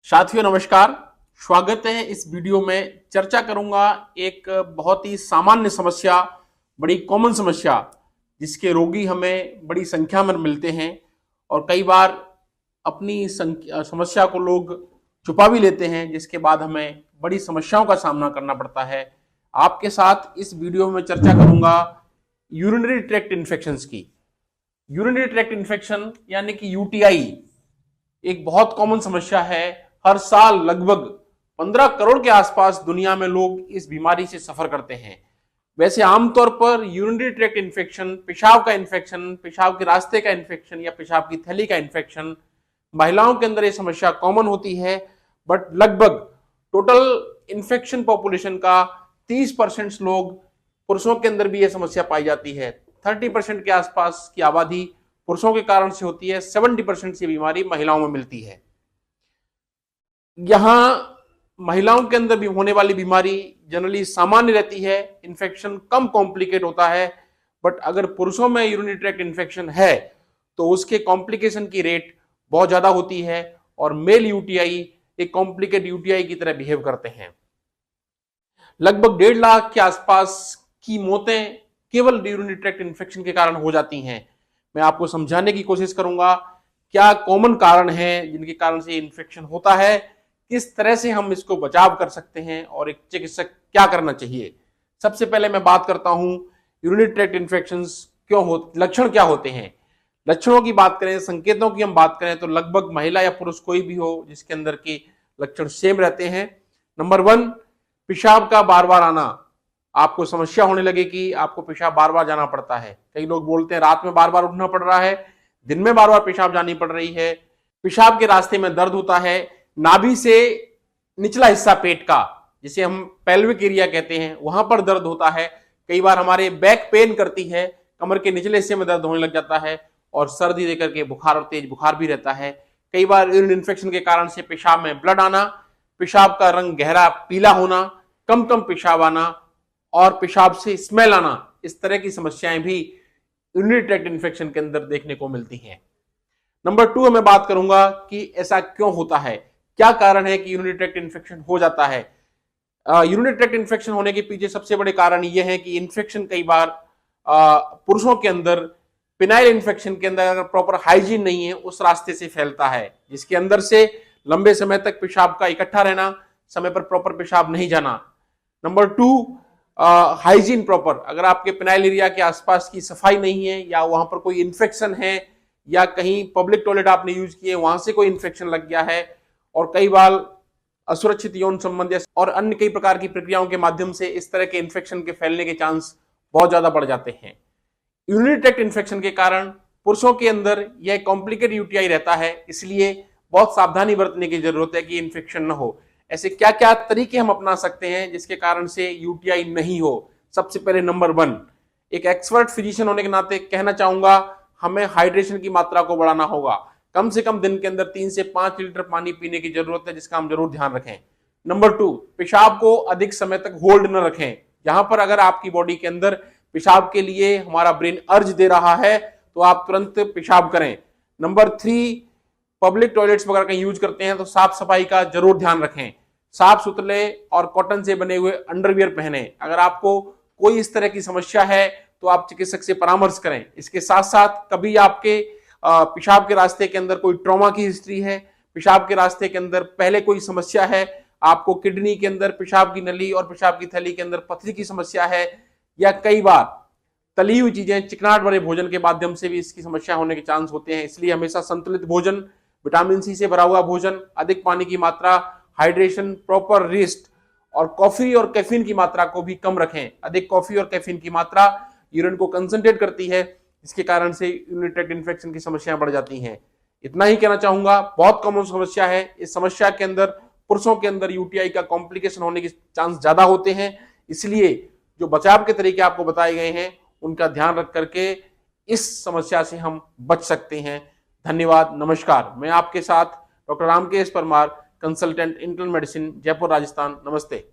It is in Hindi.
साथियों नमस्कार। स्वागत है। इस वीडियो में चर्चा करूंगा एक बहुत ही सामान्य समस्या, बड़ी कॉमन समस्या जिसके रोगी हमें बड़ी संख्या में मिलते हैं और कई बार अपनी समस्या को लोग छुपा भी लेते हैं, जिसके बाद हमें बड़ी समस्याओं का सामना करना पड़ता है। आपके साथ इस वीडियो में चर्चा करूंगा यूरिनरी ट्रैक्ट इन्फेक्शंस की। यूरिनरी ट्रैक्ट इन्फेक्शन यानी कि यूटीआई एक बहुत कॉमन समस्या है। हर साल लगभग 15 करोड़ के आसपास दुनिया में लोग इस बीमारी से सफर करते हैं। वैसे आमतौर पर यूरिनरी ट्रैक्ट इन्फेक्शन, पेशाब का इन्फेक्शन, पेशाब के रास्ते का इन्फेक्शन या पेशाब की थैली का इन्फेक्शन, महिलाओं के अंदर ये समस्या कॉमन होती है। बट लगभग टोटल इन्फेक्शन पॉपुलेशन का 30% लोग, पुरुषों के अंदर भी यह समस्या पाई जाती है। 30% के आसपास की आबादी पुरुषों के कारण से होती है। 70% से बीमारी महिलाओं में मिलती है। यहां महिलाओं के अंदर भी होने वाली बीमारी जनरली सामान्य रहती है, इन्फेक्शन कम कॉम्प्लिकेट होता है। बट अगर पुरुषों में यूरिनरी ट्रैक्ट इन्फेक्शन है तो उसके कॉम्प्लिकेशन की रेट बहुत ज्यादा होती है और मेल यूटीआई एक कॉम्प्लिकेट यूटीआई की तरह बिहेव करते हैं। लगभग 1.5 लाख के आसपास की मौतें केवल यूरिनरी ट्रैक्ट इन्फेक्शन के कारण हो जाती हैं। मैं आपको समझाने की कोशिश करूंगा क्या कॉमन कारण हैं जिनके कारण से इन्फेक्शन होता है, किस तरह से हम इसको बचाव कर सकते हैं और एक चिकित्सक क्या करना चाहिए। सबसे पहले मैं बात करता हूं यूरिनरी ट्रैक्ट इन्फेक्शंस क्यों हो, लक्षण क्या होते हैं। लक्षणों की बात करें, संकेतों की हम बात करें तो लगभग महिला या पुरुष कोई भी हो जिसके अंदर के लक्षण सेम रहते हैं। नंबर 1, पेशाब का बार बार आना। आपको समस्या होने लगे कि आपको पेशाब बार बार जाना पड़ता है। कई लोग बोलते हैं रात में बार बार उठना पड़ रहा है, दिन में बार बार पेशाब जानी पड़ रही है। पेशाब के रास्ते में दर्द होता है, नाभि से निचला हिस्सा पेट का जिसे हम पेल्विक एरिया कहते हैं वहां पर दर्द होता है। कई बार हमारे बैक पेन करती है, कमर के निचले हिस्से में दर्द होने लग जाता है और सर्दी देकर के बुखार और तेज बुखार भी रहता है। कई बार यूरिन इन्फेक्शन के कारण से पेशाब में ब्लड आना, पेशाब का रंग गहरा पीला होना, कम कम पेशाब आना और पेशाब से स्मेल आना, इस तरह की समस्याएं भी यूरिनरी ट्रैक्ट इन्फेक्शन के अंदर देखने को मिलती हैं। नंबर 2 मैं बात करूंगा कि ऐसा क्यों होता है, क्या कारण है कि यूरिनरी ट्रैक्ट इन्फेक्शन हो जाता है। यूरिनरी ट्रैक्ट इन्फेक्शन होने के पीछे सबसे बड़े कारण यह है कि इन्फेक्शन कई बार पुरुषों के अंदर पिनाइल इन्फेक्शन के अंदर अगर प्रॉपर हाइजीन नहीं है उस रास्ते से फैलता है, जिसके अंदर से लंबे समय तक पेशाब का इकट्ठा रहना, समय पर प्रॉपर पेशाब नहीं जाना। नंबर 2, हाइजीन प्रॉपर, अगर आपके पिनाइल एरिया के आसपास की सफाई नहीं है या वहां पर कोई इन्फेक्शन है या कहीं पब्लिक टॉयलेट आपने यूज किए वहां से कोई इन्फेक्शन लग गया है और कई बार असुरक्षित यौन संबंध और अन्य कई प्रकार की प्रक्रियाओं के माध्यम से इस तरह के इन्फेक्शन के फैलने के चांस बहुत ज्यादा बढ़ जाते हैं। यूरिनरी ट्रैक्ट इन्फेक्शन के कारण पुरुषों के अंदर यह कॉम्प्लिकेटेड यूटीआई रहता है, इसलिए बहुत सावधानी बरतने की जरूरत है कि इन्फेक्शन न हो। ऐसे क्या क्या तरीके हम अपना सकते हैं जिसके कारण से यूटीआई नहीं हो। सबसे पहले नंबर 1, एक एक्सपर्ट फिजिशियन होने के नाते कहना चाहूंगा हमें हाइड्रेशन की मात्रा को बढ़ाना होगा। कम से कम दिन के अंदर 3 से 5 लीटर पानी पीने की जरूरत है, जिसका हम जरूर ध्यान रखें। नंबर 2, पेशाब को अधिक समय तक होल्ड न रखें। यहां पर अगर आपकी बॉडी के अंदर पेशाब के लिए हमारा ब्रेन अर्ज दे रहा है तो आप तुरंत पेशाब करें। नंबर 3, पब्लिक टॉयलेट्स वगैरह का यूज करते हैं तो साफ सफाई का जरूर ध्यान रखें। साफ सुथरे और कॉटन से बने हुए अंडरवियर पहने। अगर आपको कोई इस तरह की समस्या है तो आप चिकित्सक से परामर्श करें। इसके साथ साथ कभी आपके पेशाब के रास्ते के अंदर कोई ट्रॉमा की हिस्ट्री है, पेशाब के रास्ते के अंदर पहले कोई समस्या है, आपको किडनी के अंदर पेशाब की नली और पेशाब की थैली के अंदर पथरी की समस्या है या कई बार तली हुई चीजें, चिकनाहट भरे भोजन के माध्यम से भी इसकी समस्या होने के चांस होते हैं। इसलिए हमेशा संतुलित भोजन, विटामिन सी से भरा हुआ भोजन, अधिक पानी की मात्रा, हाइड्रेशन, प्रॉपर रेस्ट और कॉफी और कैफीन की मात्रा को भी कम रखें। अधिक कॉफी और कैफीन की मात्रा यूरिन को कंसंट्रेट करती है, इसके कारण से यूरिनरी ट्रैक्ट इन्फेक्शन की समस्याएं बढ़ जाती हैं। इतना ही कहना चाहूंगा, बहुत कॉमन समस्या है। इस समस्या के अंदर पुरुषों के अंदर यूटीआई का कॉम्प्लिकेशन होने के चांस ज्यादा होते हैं, इसलिए जो बचाव के तरीके आपको बताए गए हैं उनका ध्यान रख करके इस समस्या से हम बच सकते हैं। धन्यवाद, नमस्कार। मैं आपके साथ doctor Ramkesh Parmar, consultant internal medicine, Jaipur, Rajasthan. नमस्ते।